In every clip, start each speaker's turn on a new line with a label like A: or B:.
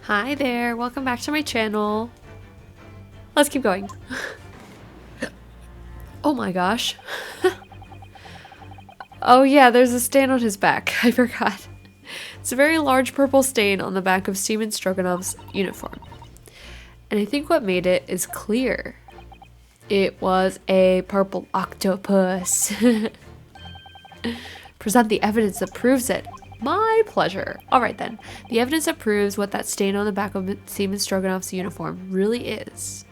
A: Hi there, welcome back to my channel. Let's keep going. Oh my gosh. Oh yeah, there's a stain on his back. I forgot. It's a very large purple stain on the back of Seaman Stroganov's uniform. And I think what made it is clear. It was a purple octopus. Present the evidence that proves it. My pleasure. Alright then. The evidence that proves what that stain on the back of Seaman Stroganov's uniform really is...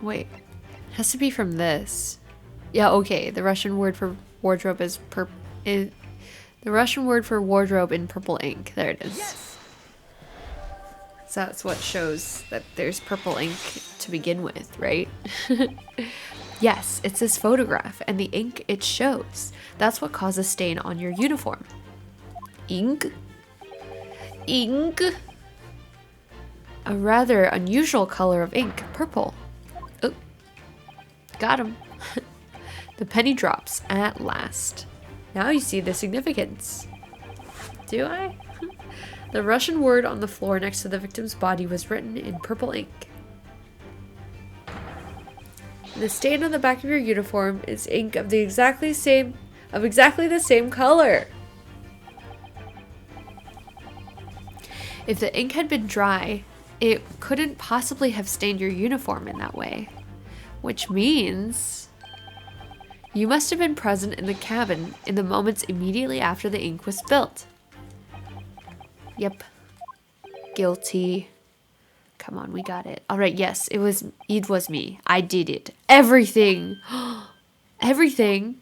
A: Wait. It has to be from this. Yeah, okay. The Russian word for wardrobe is the Russian word for wardrobe in purple ink. There it is. Yes. So that's what shows that there's purple ink to begin with, right? Yes, it's this photograph and the ink it shows. That's what causes stain on your uniform. Ink? Ink? A rather unusual color of ink, purple. Oh, got him. The penny drops at last. Now you see the significance. Do I? The Russian word on the floor next to the victim's body was written in purple ink. The stain on the back of your uniform is ink of exactly the same color. If the ink had been dry, it couldn't possibly have stained your uniform in that way. Which means you must have been present in the cabin in the moments immediately after the ink was spilled. Yep. Guilty. Come on, we got it. All right, yes, it was me. I did it. Everything. Everything.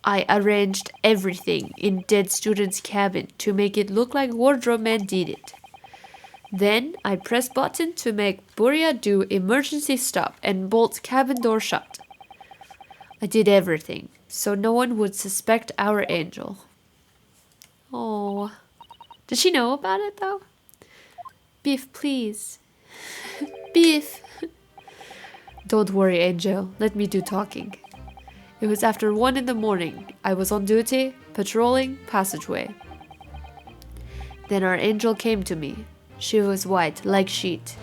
A: I arranged everything in dead student's cabin to make it look like wardrobe man did it. Then I press button to make Buria do emergency stop and bolt cabin door shut. I did everything so no one would suspect our angel. Oh, did she know about it though? Biff, please. Biff. Don't worry, Angel. Let me do talking. It was after 1 in the morning. I was on duty, patrolling passageway. Then our angel came to me. She was white, like sheet.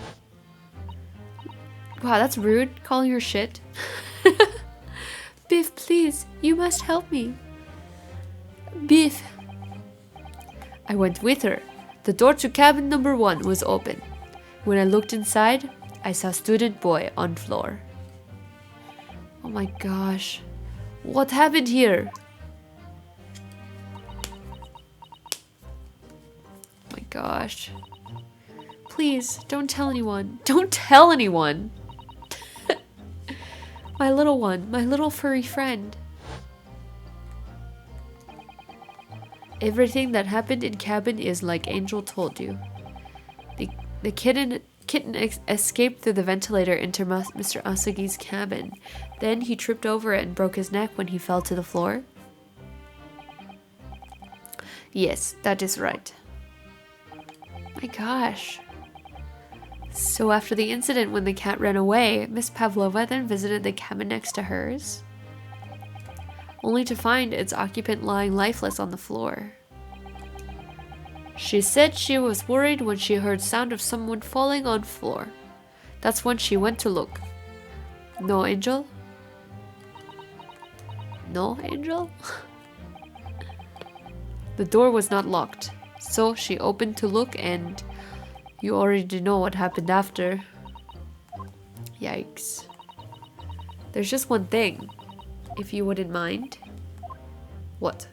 A: Wow, that's rude, calling her shit. Biff, please, you must help me. Biff. I went with her. The door to cabin number 1 was open. When I looked inside, I saw student boy on floor. Oh my gosh. What happened here? Oh my gosh. Please, don't tell anyone. Don't tell anyone! My little one, my little furry friend. Everything that happened in cabin is like Angel told you. The kitten escaped through the ventilator into Mr. Asagi's cabin. Then he tripped over it and broke his neck when he fell to the floor. Yes, that is right. My gosh. So after the incident when the cat ran away, Miss Pavlova then visited the cabin next to hers, only to find its occupant lying lifeless on the floor. She said she was worried when she heard sound of someone falling on floor. That's when she went to look. No, Angel? No, Angel? The door was not locked, so she opened to look and you already know what happened after. Yikes. There's just one thing, if you wouldn't mind. What?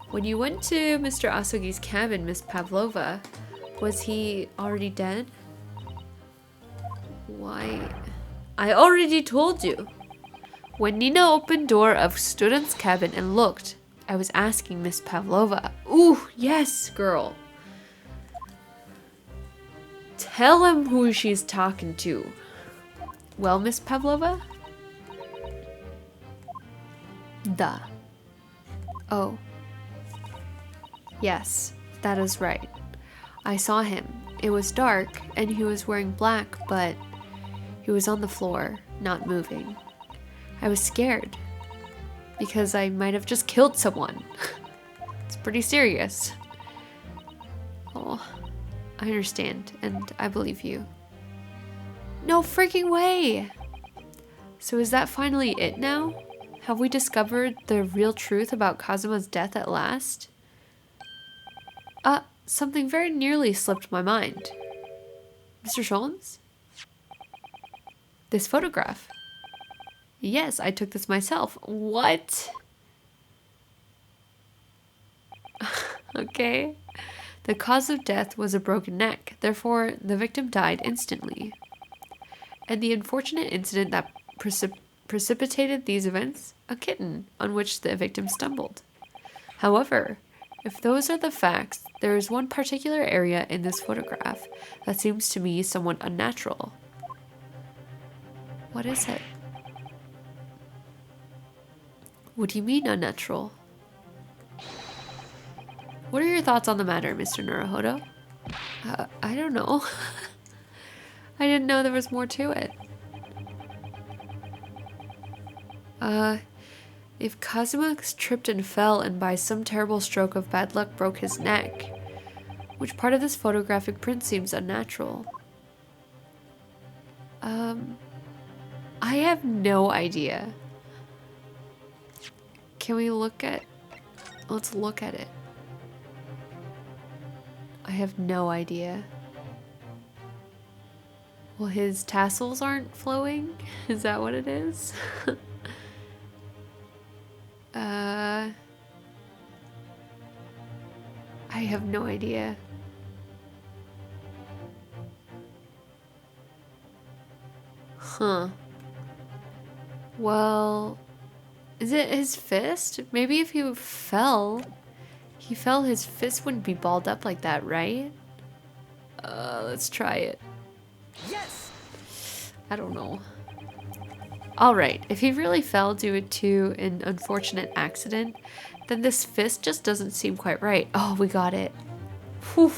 A: When you went to Mr. Asagi's cabin, Miss Pavlova, was he already dead? Why? I already told you. When Nina opened door of student's cabin and looked, I was asking Miss Pavlova. Ooh, yes, girl. Tell him who she's talking to. Well, Miss Pavlova? Duh. Oh. Yes, that is right. I saw him. It was dark, and he was wearing black, but he was on the floor, not moving. I was scared. because I might have just killed someone. It's pretty serious. Oh, I understand, and I believe you. No freaking way! So is that finally it now? Have we discovered the real truth about Kazuma's death at last? Something very nearly slipped my mind. Mr. Sholmes? This photograph. Yes, I took this myself. What? Okay. The cause of death was a broken neck. Therefore, the victim died instantly. And the unfortunate incident that precipitated these events? A kitten on which the victim stumbled. However, if those are the facts, there is one particular area in this photograph that seems to me somewhat unnatural. What is it? What do you mean unnatural? What are your thoughts on the matter, Mr. Naruhodo? I don't know. I didn't know there was more to it. If Kazuma tripped and fell and by some terrible stroke of bad luck broke his neck, which part of this photographic print seems unnatural? I have no idea. Can we look at... Let's look at it. I have no idea. Well, his tassels aren't flowing? Is that what it is? I have no idea. Huh. Well, is it his fist? Maybe if he fell, his fist wouldn't be balled up like that, right? Let's try it. Yes! I don't know. Alright, if he really fell due to an unfortunate accident, then this fist just doesn't seem quite right. Oh, we got it. Whew.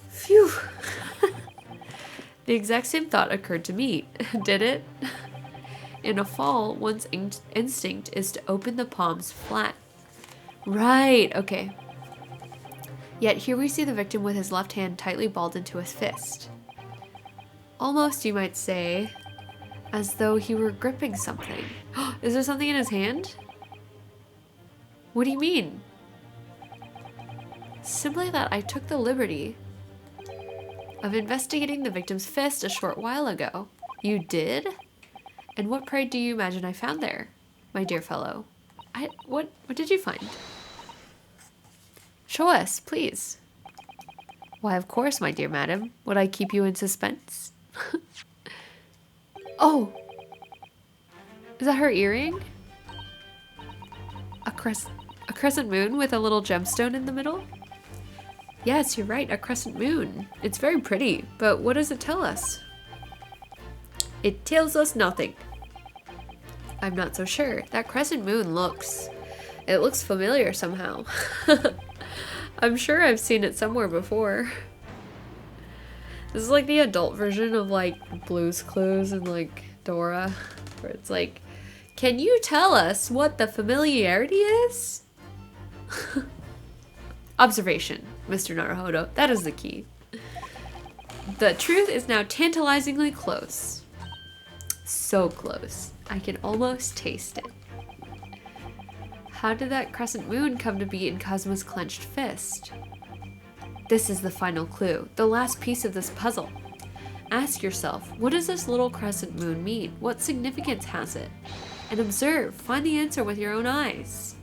A: Phew. The exact same thought occurred to me, did it? In a fall, one's instinct is to open the palms flat. Right, okay. Yet here we see the victim with his left hand tightly balled into his fist. Almost, you might say, as though he were gripping something. Is there something in his hand? What do you mean? Simply that I took the liberty of investigating the victim's fist a short while ago. You did? And what, pray, do you imagine I found there, my dear fellow? What did you find? Show us, please. Why, of course, my dear madam. Would I keep you in suspense? Oh! Is that her earring? A crescent moon with a little gemstone in the middle? Yes, you're right, a crescent moon. It's very pretty, but what does it tell us? It tells us nothing. I'm not so sure. That crescent moon looks familiar somehow. I'm sure I've seen it somewhere before. This is like the adult version of like Blue's Clues and like Dora, where it's like, can you tell us what the familiarity is? Observation, Mr. Naruhodo, that is the key. The truth is now tantalizingly close. So close. I can almost taste it. How did that crescent moon come to be in Kazuma's clenched fist? This is the final clue, the last piece of this puzzle. Ask yourself, what does this little crescent moon mean? What significance has it? And observe, find the answer with your own eyes.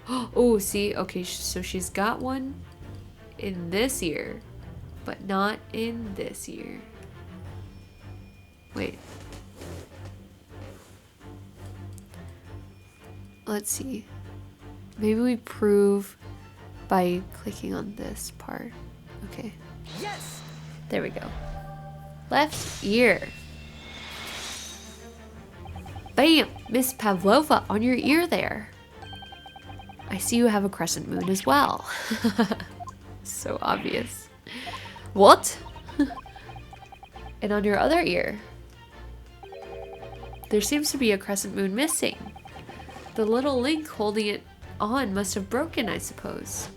A: Oh, see, okay, so she's got one in this ear, but not in this ear. Wait. Let's see. Maybe we prove by clicking on this part. Okay. Yes! There we go. Left ear. Bam! Miss Pavlova on your ear there. I see you have a crescent moon as well. So obvious. What? And on your other ear. There seems to be a crescent moon missing. The little link holding it on must have broken, I suppose.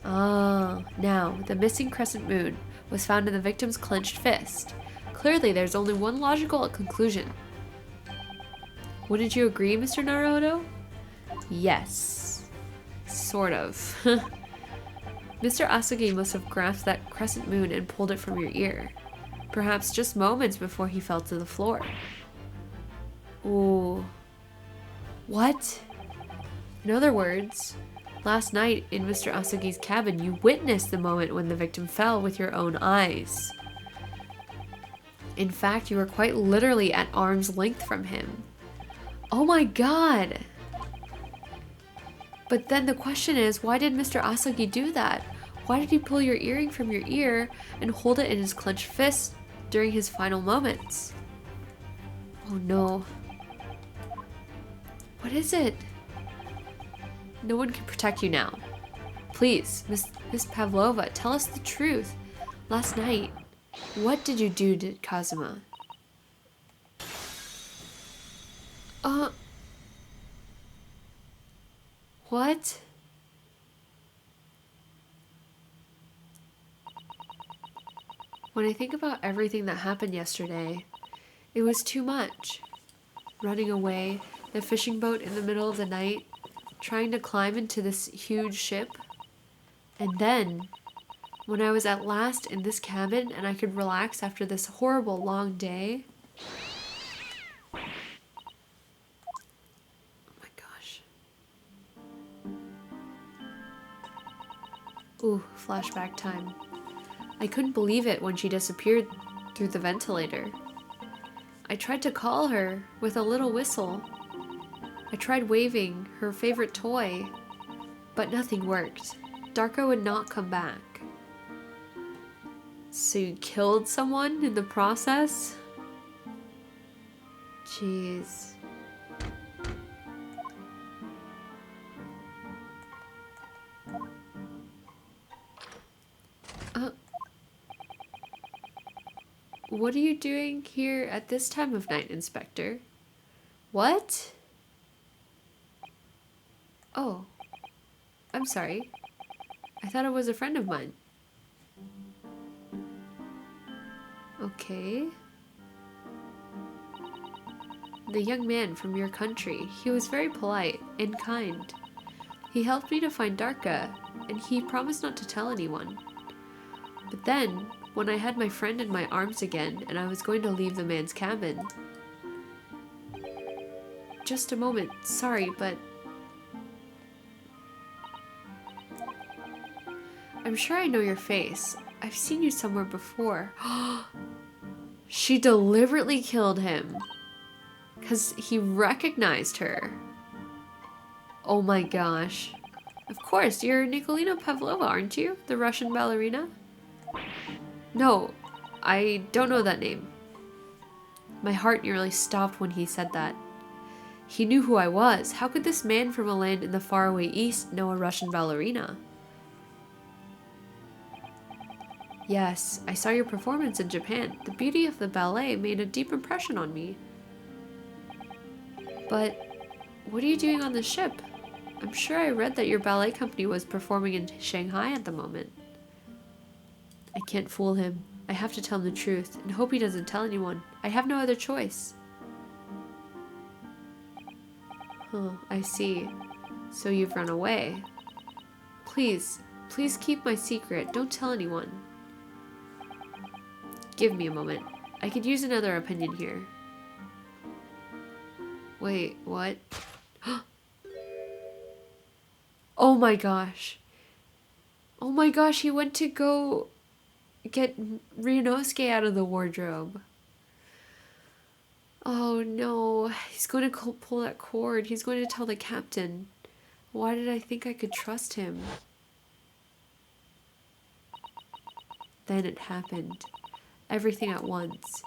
A: Ah, now, the missing crescent moon was found in the victim's clenched fist. Clearly, there's only one logical conclusion. Wouldn't you agree, Mr. Naruhodo? Yes. Sort of. Mr. Asagi must have grasped that crescent moon and pulled it from your ear. Perhaps just moments before he fell to the floor. Ooh. What? In other words, last night in Mr. Asagi's cabin, you witnessed the moment when the victim fell with your own eyes. In fact, you were quite literally at arm's length from him. Oh my god! But then the question is, why did Mr. Asagi do that? Why did he pull your earring from your ear and hold it in his clenched fist during his final moments? Oh no. What is it? No one can protect you now. Please, Miss Pavlova, tell us the truth. Last night, what did you do to Kazuma? What? When I think about everything that happened yesterday, it was too much. Running away, the fishing boat in the middle of the night, trying to climb into this huge ship. And then, when I was at last in this cabin and I could relax after this horrible long day. Oh my gosh. Ooh, flashback time. I couldn't believe it when she disappeared through the ventilator. I tried to call her with a little whistle. I tried waving her favorite toy, but nothing worked. Darko would not come back. So you killed someone in the process? Jeez. What are you doing here at this time of night, Inspector? What? Oh. I'm sorry. I thought it was a friend of mine. Okay. The young man from your country. He was very polite and kind. He helped me to find Darka, and he promised not to tell anyone. But then, when I had my friend in my arms again, and I was going to leave the man's cabin... Just a moment, sorry, but... I'm sure I know your face. I've seen you somewhere before. She deliberately killed him. Because he recognized her. Oh my gosh. Of course, you're Nikolina Pavlova, aren't you? The Russian ballerina? No, I don't know that name. My heart nearly stopped when he said that. He knew who I was. How could this man from a land in the faraway east know a Russian ballerina? Yes, I saw your performance in Japan. The beauty of the ballet made a deep impression on me. But what are you doing on the ship? I'm sure I read that your ballet company was performing in Shanghai at the moment. I can't fool him. I have to tell him the truth and hope he doesn't tell anyone. I have no other choice. Huh, I see. So you've run away. Please keep my secret. Don't tell anyone. Give me a moment. I could use another opinion here. Wait, what? Oh my gosh. Oh my gosh, he went to go get Ryunosuke out of the wardrobe. Oh no, he's going to pull that cord. He's going to tell the captain. Why did I think I could trust him? Then it happened. Everything at once.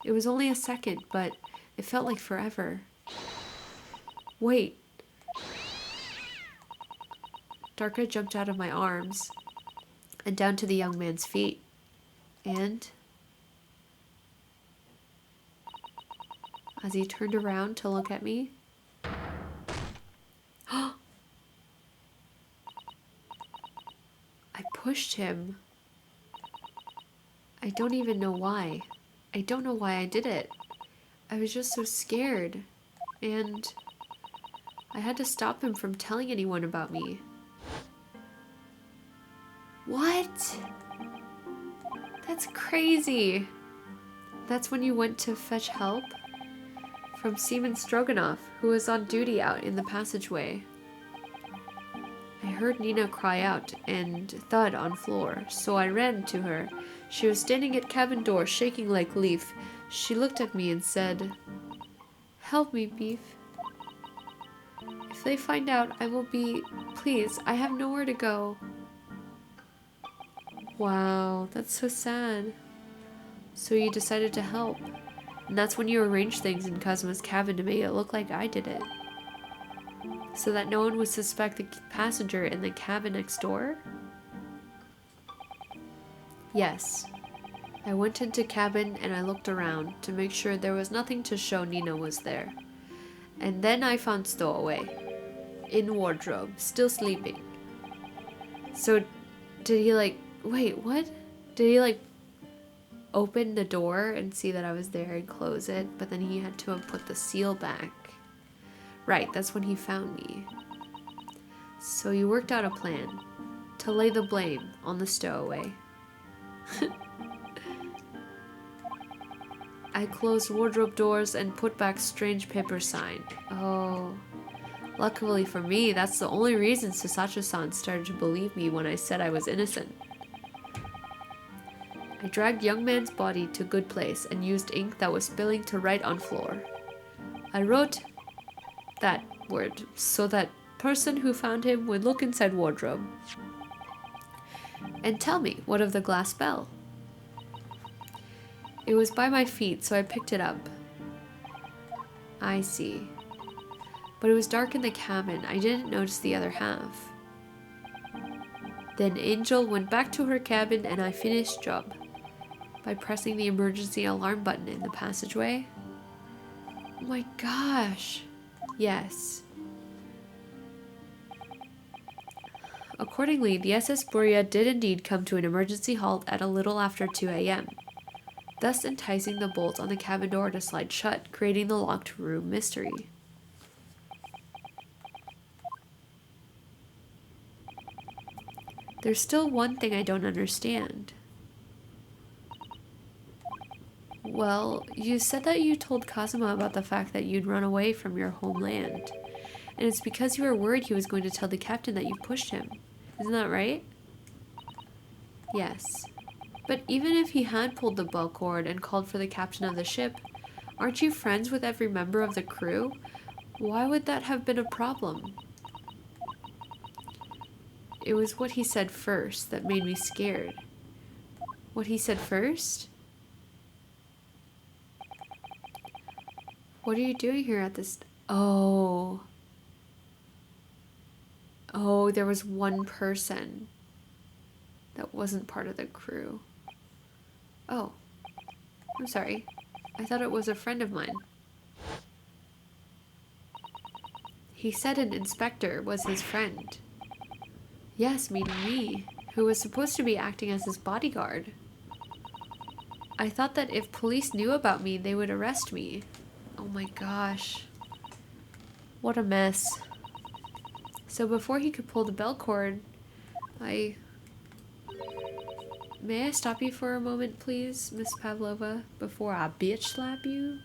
A: It was only a second, but it felt like forever. Wait. Darka jumped out of my arms and down to the young man's feet. And as he turned around to look at me. I pushed him. I don't even know why. I don't know why I did it. I was just so scared. And I had to stop him from telling anyone about me. What? That's crazy. That's when you went to fetch help? From Seaman Stroganoff, who was on duty out in the passageway. I heard Nina cry out and thud on floor, so I ran to her. She was standing at cabin door, shaking like leaf. She looked at me and said, "Help me, Beef. If they find out, I will be... Please, I have nowhere to go." Wow, that's so sad. So you decided to help. And that's when you arranged things in Kazuma's cabin to make it look like I did it. So that no one would suspect the passenger in the cabin next door? Yes. I went into cabin and I looked around to make sure there was nothing to show Nina was there. And then I found Stowaway. In wardrobe, still sleeping. So, did he wait, what? Did he open the door and see that I was there and close it, but then he had to have put the seal back? Right, that's when he found me. So you worked out a plan to lay the blame on the stowaway. I closed wardrobe doors and put back strange paper sign. Oh. Luckily for me, that's the only reason Sasacho-san started to believe me when I said I was innocent. I dragged young man's body to good place and used ink that was spilling to write on floor. I wrote that word so that person who found him would look inside wardrobe and tell me what of the glass bell. It was by my feet, so I picked it up. I see. But it was dark in the cabin. I didn't notice the other half. Then Angel went back to her cabin and I finished job by pressing the emergency alarm button in the passageway. Oh my gosh. Yes. Accordingly, the SS Buria did indeed come to an emergency halt at a little after 2 a.m., thus enticing the bolt on the cabin door to slide shut, creating the locked room mystery. There's still one thing I don't understand. Well, you said that you told Kazuma about the fact that you'd run away from your homeland, and it's because you were worried he was going to tell the captain that you pushed him. Isn't that right? Yes. But even if he had pulled the bell cord and called for the captain of the ship, aren't you friends with every member of the crew? Why would that have been a problem? It was what he said first that made me scared. What he said first? What are you doing here at this... Oh. Oh, there was one person that wasn't part of the crew. Oh. I'm sorry. I thought it was a friend of mine. He said an inspector was his friend. Yes, meaning me, who was supposed to be acting as his bodyguard. I thought that if police knew about me, they would arrest me. Oh my gosh. What a mess. So before he could pull the bell cord, May I stop you for a moment, please, Miss Pavlova, before I bitch slap you?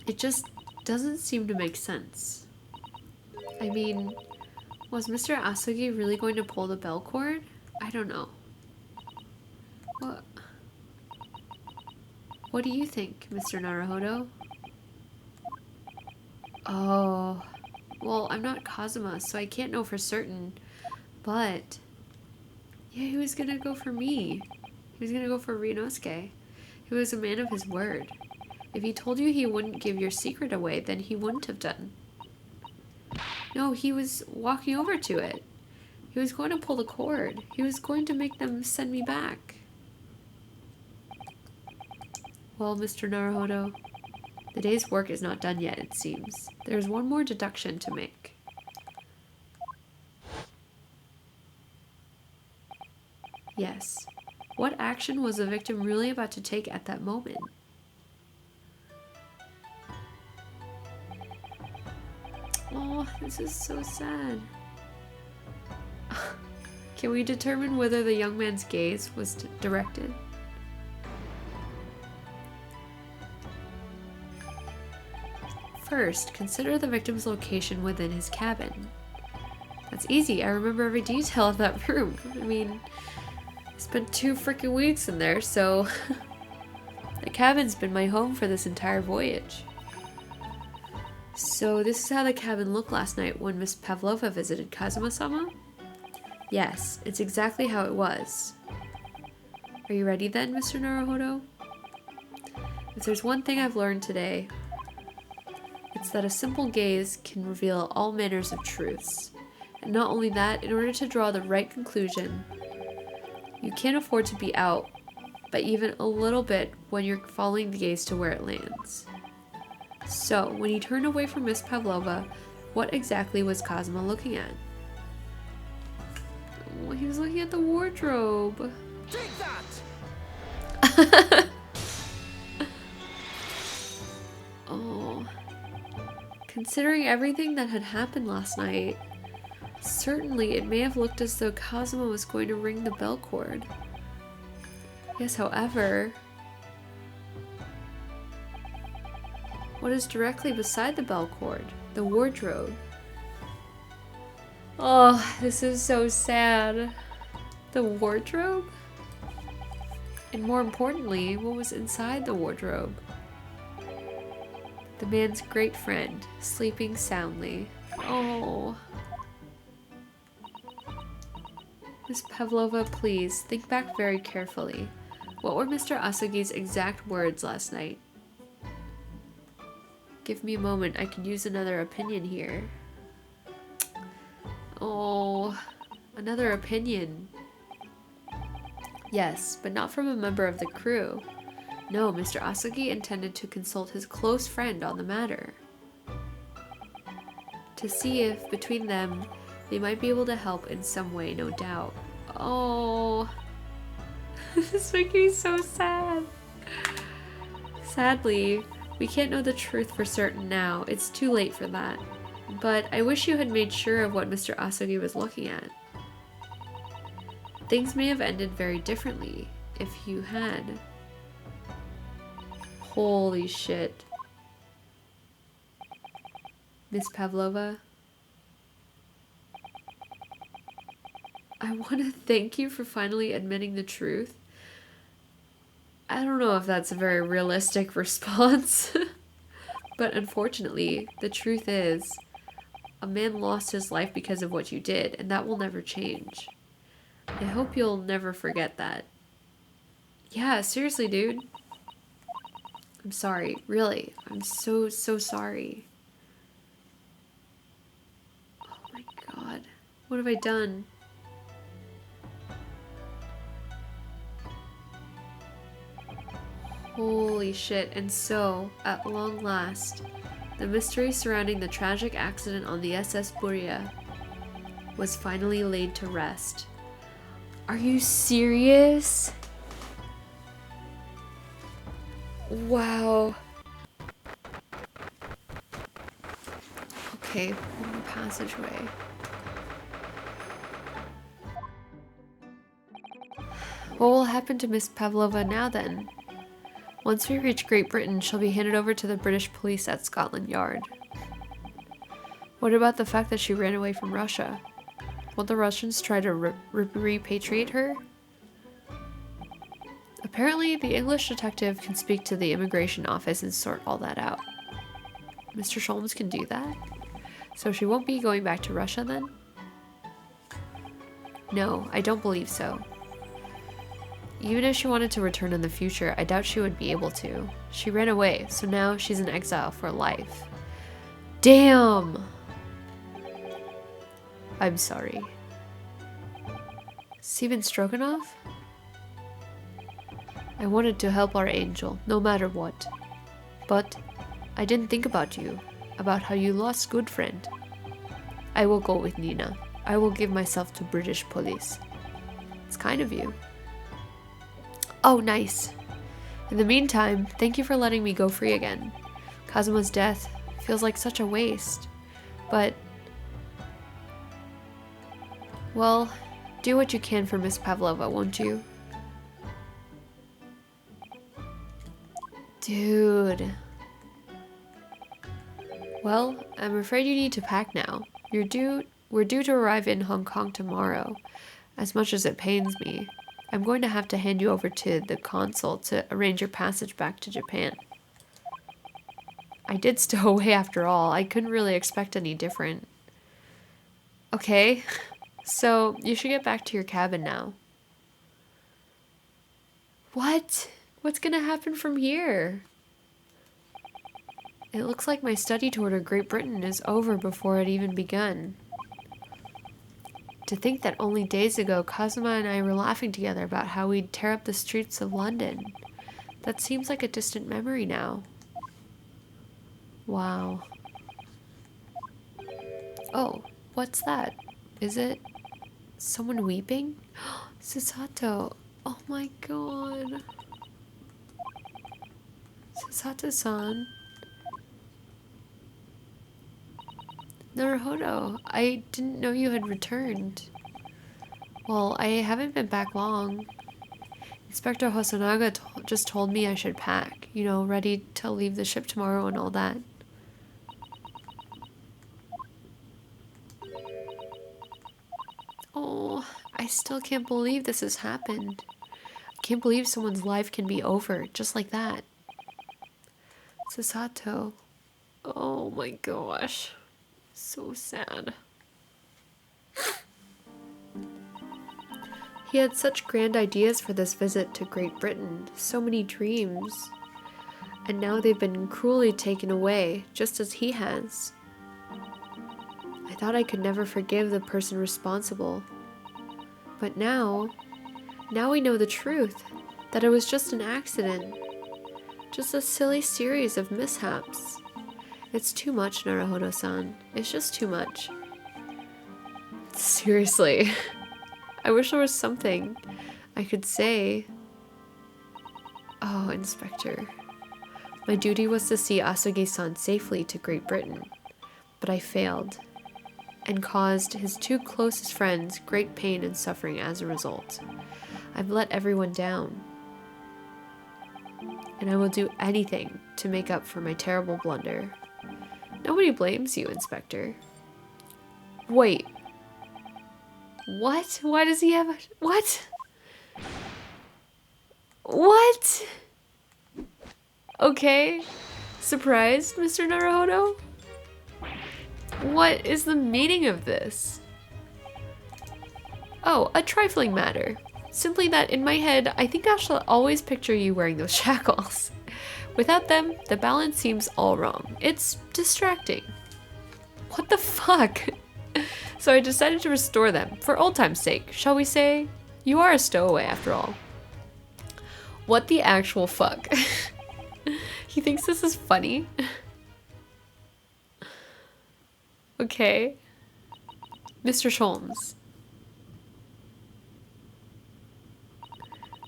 A: It just doesn't seem to make sense. I mean, was Mr. Asugi really going to pull the bell cord? I don't know. What do you think, Mr. Naruhodo? Oh, well, I'm not Kazuma, so I can't know for certain, but yeah, he was gonna go for me. He was gonna go for Ryunosuke. He was a man of his word. If he told you he wouldn't give your secret away, then he wouldn't have done. No, he was walking over to it. He was going to pull the cord. He was going to make them send me back. Well, Mr. Naruhodo, the day's work is not done yet, it seems. There's one more deduction to make. Yes. What action was the victim really about to take at that moment? Oh, this is so sad. Can we determine whether the young man's gaze was directed? First, consider the victim's location within his cabin. That's easy. I remember every detail of that room. I mean, I spent 2 freaking weeks in there, so the cabin's been my home for this entire voyage. So this is how the cabin looked last night when Miss Pavlova visited Kazuma-sama? Yes, it's exactly how it was. Are you ready then, Mr. Naruhodo? If there's one thing I've learned today, it's that a simple gaze can reveal all manners of truths. And not only that, in order to draw the right conclusion, you can't afford to be out by even a little bit when you're following the gaze to where it lands. So, when he turned away from Miss Pavlova, what exactly was Kazuma looking at? Oh, he was looking at the wardrobe.
B: Take that!
A: Oh. Considering everything that had happened last night, certainly it may have looked as though Kazuma was going to ring the bell cord. Yes, however, what is directly beside the bell cord? The wardrobe. Oh, this is so sad. The wardrobe? And more importantly, what was inside the wardrobe? The man's great friend, sleeping soundly. Oh. Miss Pavlova, please, think back very carefully. What were Mr. Asagi's exact words last night? Give me a moment, I could use another opinion here. Oh, another opinion. Yes, but not from a member of the crew. No, Mr. Asagi intended to consult his close friend on the matter. To see if, between them, they might be able to help in some way, no doubt. Oh, this is making me so sad. Sadly, we can't know the truth for certain now. It's too late for that. But I wish you had made sure of what Mr. Asagi was looking at. Things may have ended very differently if you had. Holy shit. Miss Pavlova, I want to thank you for finally admitting the truth. I don't know if that's a very realistic response, but unfortunately, the truth is, a man lost his life because of what you did, and that will never change. I hope you'll never forget that. Yeah, seriously, dude. I'm sorry, really. I'm so sorry. Oh my god. What have I done? Holy shit. And so, at long last, the mystery surrounding the tragic accident on the SS Buria was finally laid to rest. Are you serious? Wow. Okay, one more passageway. What will happen to Miss Pavlova now then? Once we reach Great Britain, she'll be handed over to the British police at Scotland Yard. What about the fact that she ran away from Russia? Will the Russians try to repatriate her? Apparently, the English detective can speak to the immigration office and sort all that out. Mr. Sholmes can do that? So she won't be going back to Russia then? No, I don't believe so. Even if she wanted to return in the future, I doubt she would be able to. She ran away, so now she's in exile for life. Damn! I'm sorry. Steven Stroganoff? I wanted to help our angel, no matter what. But I didn't think about you, about how you lost good friend. I will go with Nina. I will give myself to British police. It's kind of you. Oh, nice. In the meantime, thank you for letting me go free again. Kazuma's death feels like such a waste. But, well, do what you can for Miss Pavlova, won't you? Dude. Well, I'm afraid you need to pack now. We're due to arrive in Hong Kong tomorrow. As much as it pains me, I'm going to have to hand you over to the consul to arrange your passage back to Japan. I did stow away after all. I couldn't really expect any different. Okay, so you should get back to your cabin now. What? What's gonna happen from here? It looks like my study tour to Great Britain is over before it even begun. To think that only days ago Kazuma and I were laughing together about how we'd tear up the streets of London. That seems like a distant memory now. Wow. Oh, what's that? Is it someone weeping? Susato. Oh my god. Susato-san. Naruhodo, I didn't know you had returned. Well, I haven't been back long. Inspector Hosonaga just told me I should pack, you know, ready to leave the ship tomorrow and all that. Oh, I still can't believe this has happened. I can't believe someone's life can be over just like that. Susato. Oh my gosh. So sad. He had such grand ideas for this visit to Great Britain, so many dreams. And now they've been cruelly taken away, just as he has. I thought I could never forgive the person responsible. But now we know the truth, that it was just an accident. Just a silly series of mishaps. It's too much, Naruhodo-san. It's just too much. Seriously. I wish there was something I could say. Oh, Inspector. My duty was to see Asugi-san safely to Great Britain, but I failed, and caused his two closest friends great pain and suffering as a result. I've let everyone down, and I will do anything to make up for my terrible blunder. Nobody blames you, Inspector. Wait. What? Why does he have a... What? What? Okay. Surprised, Mr. Naruhodo? What is the meaning of this? Oh, a trifling matter. Simply that in my head, I think I shall always picture you wearing those shackles. Without them, the balance seems all wrong. It's distracting. What the fuck? So I decided to restore them, for old time's sake, shall we say? You are a stowaway after all. What the actual fuck? He thinks this is funny? Okay. Mr. Sholmes.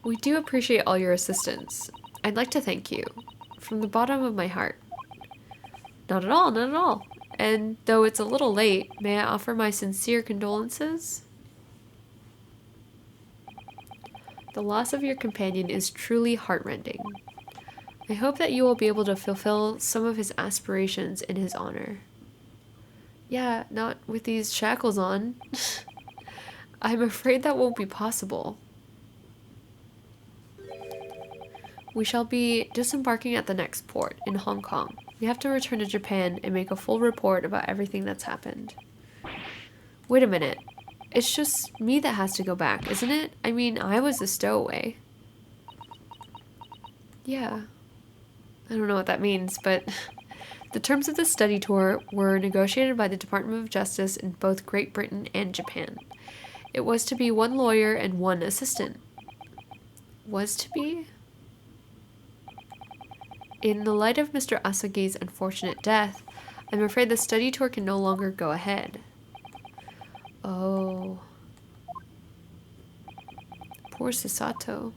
A: We do appreciate all your assistance. I'd like to thank you. From the bottom of my heart. Not at all, not at all. And though it's a little late, may I offer my sincere condolences? The loss of your companion is truly heartrending. I hope that you will be able to fulfill some of his aspirations in his honor. Yeah, not with these shackles on. I'm afraid that won't be possible. We shall be disembarking at the next port, in Hong Kong. We have to return to Japan and make a full report about everything that's happened. Wait a minute. It's just me that has to go back, isn't it? I mean, I was a stowaway. Yeah. I don't know what that means, but... The terms of the study tour were negotiated by the Department of Justice in both Great Britain and Japan. It was to be one lawyer and one assistant. Was to be? In the light of Mr. Asagi's unfortunate death, I'm afraid the study tour can no longer go ahead. Oh. Poor Sasato.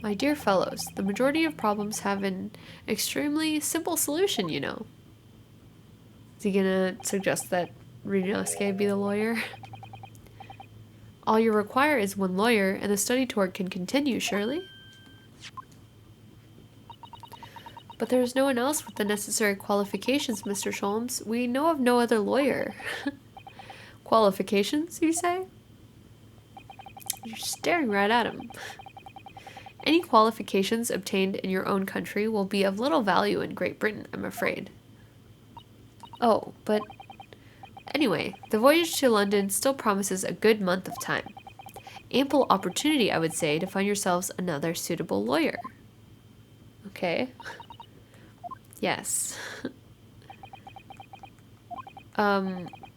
A: My dear fellows, the majority of problems have an extremely simple solution, you know. Is he gonna suggest that Ryunosuke be the lawyer? All you require is one lawyer, and the study tour can continue, surely? But there's no one else with the necessary qualifications, Mr. Sholmes. We know of no other lawyer. Qualifications, you say? You're staring right at him. Any qualifications obtained in your own country will be of little value in Great Britain, I'm afraid. Oh, but anyway, the voyage to London still promises a good month of time. Ample opportunity, I would say, to find yourselves another suitable lawyer. Okay. Yes.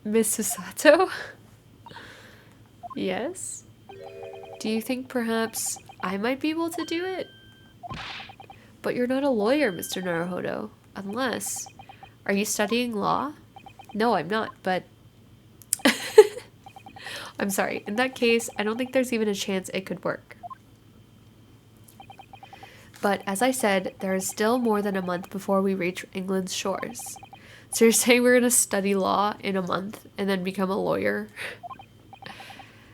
A: Miss Sasato? Yes? Do you think perhaps I might be able to do it? But you're not a lawyer, Mr. Naruhodo. Unless... Are you studying law? No, I'm not, but... I'm sorry. In that case, I don't think there's even a chance it could work. But as I said, there is still more than a month before we reach England's shores. So you're saying we're going to study law in a month and then become a lawyer?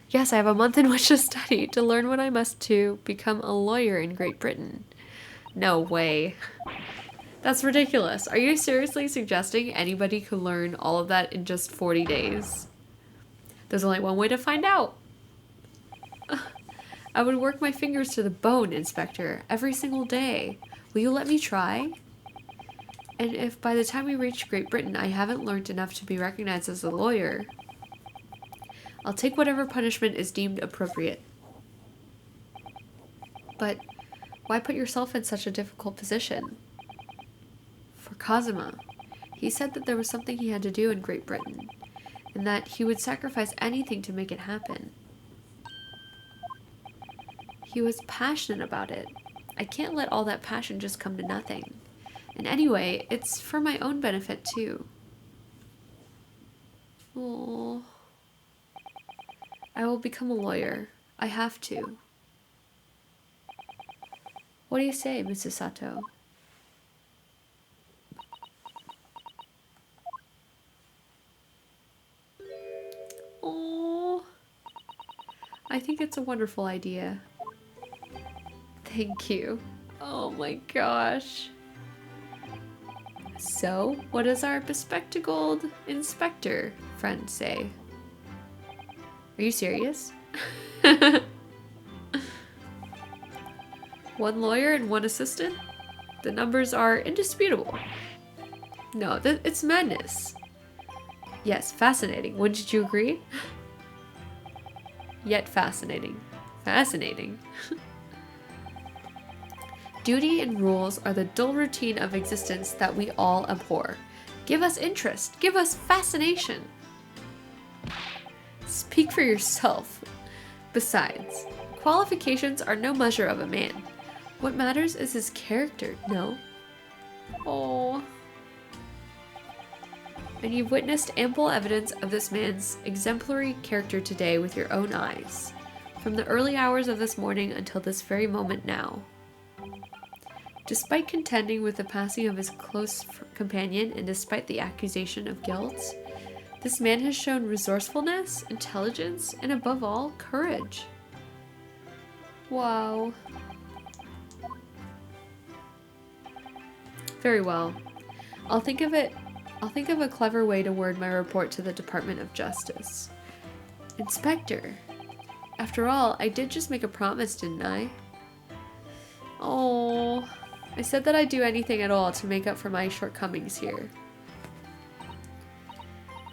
A: Yes, I have a month in which to study, to learn what I must to become a lawyer in Great Britain. No way. That's ridiculous. Are you seriously suggesting anybody could learn all of that in just 40 days? There's only one way to find out. I would work my fingers to the bone, Inspector, every single day. Will you let me try? And if by the time we reach Great Britain I haven't learned enough to be recognized as a lawyer, I'll take whatever punishment is deemed appropriate. But why put yourself in such a difficult position? For Kazuma. He said that there was something he had to do in Great Britain, and that he would sacrifice anything to make it happen. He was passionate about it. I can't let all that passion just come to nothing. And anyway, it's for my own benefit too. Oh, I will become a lawyer. I have to. What do you say, Mrs. Sato? Oh, I think it's a wonderful idea. Thank you. Oh my gosh. So, what does our bespectacled inspector friend say? Are you serious? One lawyer and one assistant? The numbers are indisputable. No, it's madness. Yes, fascinating. Wouldn't you agree? Yet fascinating. Fascinating. Duty and rules are the dull routine of existence that we all abhor. Give us interest. Give us fascination. Speak for yourself. Besides, qualifications are no measure of a man. What matters is his character, no? Oh. And you've witnessed ample evidence of this man's exemplary character today with your own eyes, from the early hours of this morning until this very moment now. Despite contending with the passing of his close companion and despite the accusation of guilt, this man has shown resourcefulness, intelligence, and above all, courage. Wow. Very well. I'll think of a clever way to word my report to the Department of Justice. Inspector, after all, I did just make a promise, didn't I? Oh, I said that I'd do anything at all to make up for my shortcomings here.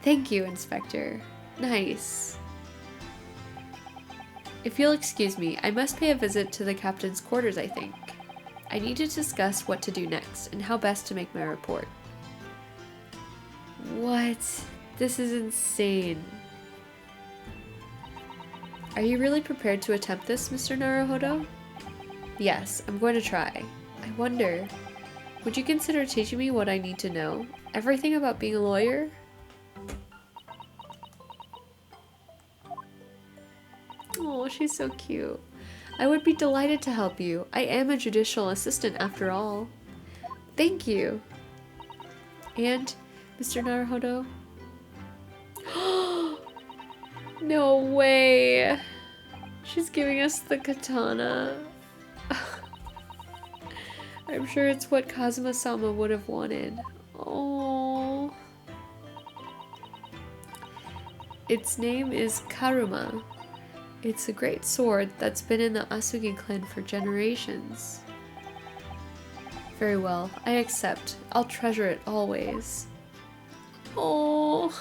A: Thank you, Inspector. Nice. If you'll excuse me, I must pay a visit to the captain's quarters, I think. I need to discuss what to do next and how best to make my report. What? This is insane. Are you really prepared to attempt this, Mr. Naruhodo? Yes, I'm going to try. I wonder, would you consider teaching me what I need to know? Everything about being a lawyer? Oh, she's so cute. I would be delighted to help you. I am a judicial assistant after all. Thank you. And, Mr. Naruhodo? No way. She's giving us the katana. I'm sure it's what Kazuma-sama would have wanted. Oh. Its name is Karuma. It's a great sword that's been in the Asugi clan for generations. Very well, I accept. I'll treasure it always. Oh.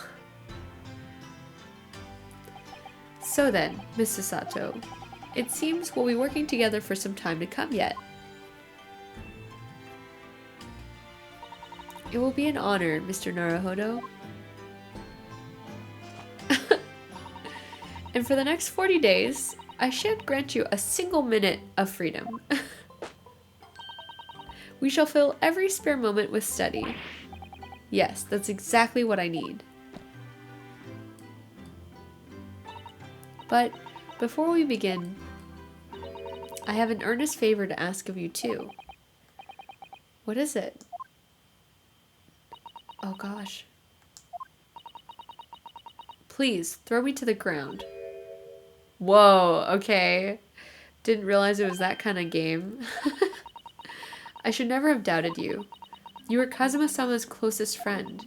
A: So then, Mrs. Sato, it seems we'll be working together for some time to come yet. It will be an honor, Mr. Naruhodo. And for the next 40 days, I shan't grant you a single minute of freedom. We shall fill every spare moment with study. Yes, that's exactly what I need. But before we begin, I have an earnest favor to ask of you too. What is it? Oh gosh. Please, throw me to the ground. Whoa, okay. Didn't realize it was that kind of game. I should never have doubted you. You were Kazuma-sama's closest friend.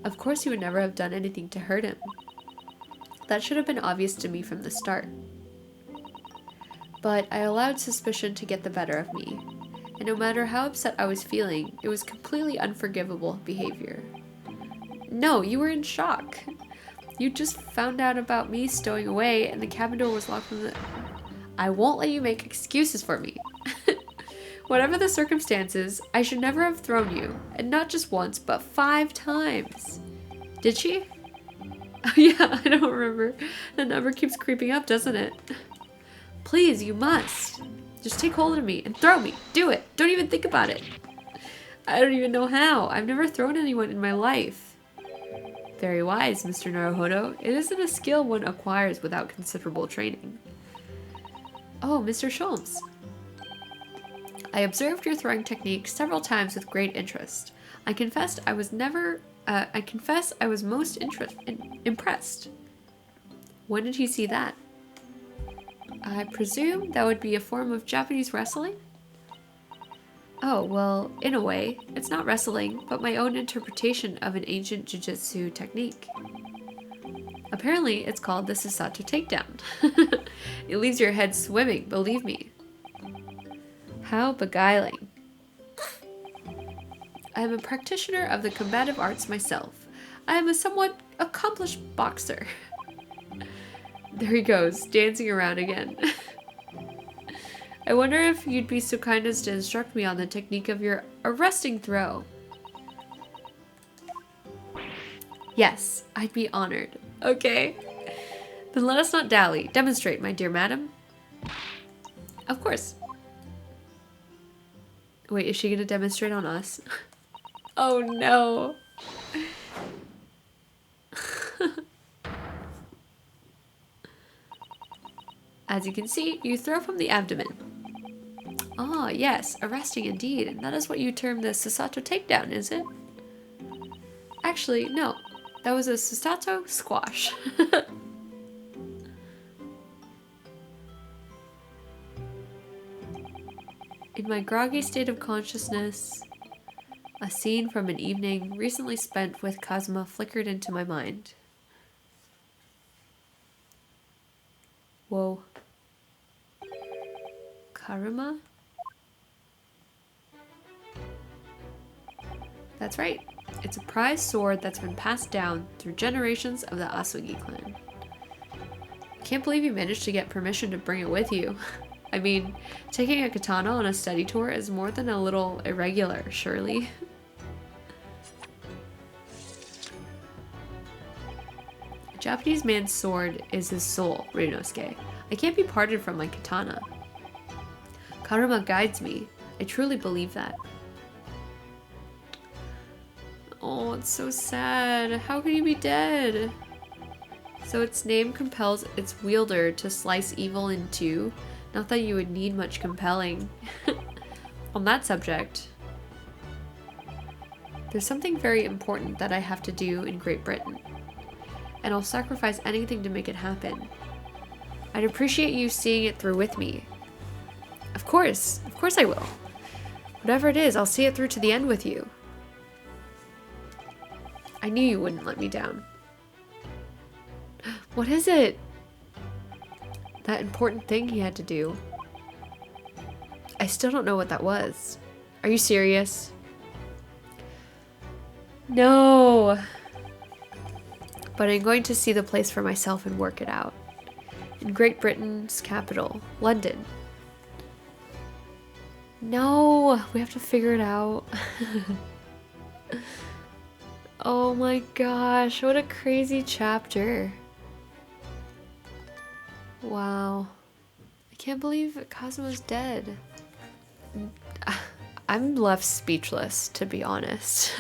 A: Of course you would never have done anything to hurt him. That should have been obvious to me from the start. But I allowed suspicion to get the better of me, and no matter how upset I was feeling, it was completely unforgivable behavior. No, you were in shock. You just found out about me stowing away, and the cabin door was locked from the... I won't let you make excuses for me. Whatever the circumstances, I should never have thrown you, and not just once, but 5 times. Did she? Oh, yeah, I don't remember. The number keeps creeping up, doesn't it? Please, you must. Just take hold of me and throw me. Do it. Don't even think about it. I don't even know how. I've never thrown anyone in my life. Very wise, Mr. Naruhodo. It isn't a skill one acquires without considerable training. Oh, Mr. Sholmes. I observed your throwing technique several times with great interest. I confess I was most impressed. When did he see that? I presume that would be a form of Japanese wrestling? Oh, well, in a way, it's not wrestling, but my own interpretation of an ancient jujitsu technique. Apparently, it's called the Susato takedown. It leaves your head swimming, believe me. How beguiling. I am a practitioner of the combative arts myself. I am a somewhat accomplished boxer. There he goes, dancing around again. I wonder if you'd be so kind as to instruct me on the technique of your arresting throw. Yes, I'd be honored. Okay. Then let us not dally. Demonstrate, my dear madam. Of course. Wait, is she gonna demonstrate on us? Oh no. As you can see, you throw from the abdomen. Ah, yes, arresting indeed. And that is what you term the Susato takedown, is it? Actually, no. That was a Susato squash. In my groggy state of consciousness, a scene from an evening recently spent with Kazuma flickered into my mind. Whoa. Karuma? That's right. It's a prized sword that's been passed down through generations of the Asugi clan. Can't believe you managed to get permission to bring it with you. I mean, taking a katana on a study tour is more than a little irregular, surely. A Japanese man's sword is his soul, Ryunosuke. I can't be parted from my katana. Karuma guides me. I truly believe that. Oh, it's so sad. How can you be dead? So its name compels its wielder to slice evil in two. Not that you would need much compelling. On that subject, there's something very important that I have to do in Great Britain, and I'll sacrifice anything to make it happen. I'd appreciate you seeing it through with me. Of course I will. Whatever it is, I'll see it through to the end with you. I knew you wouldn't let me down. What is it? That important thing he had to do. I still don't know what that was. Are you serious? No. But I'm going to see the place for myself and work it out. In Great Britain's capital, London. No, we have to figure it out. Oh my gosh, what a crazy chapter. Wow. I can't believe Cosmo's dead. I'm left speechless, to be honest.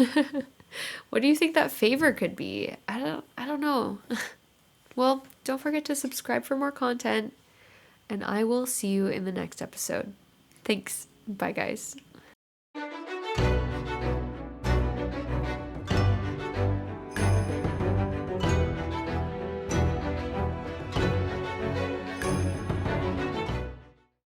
A: What do you think that favor could be? I don't know. Well, don't forget to subscribe for more content, and I will see you in the next episode. Thanks. Bye, guys.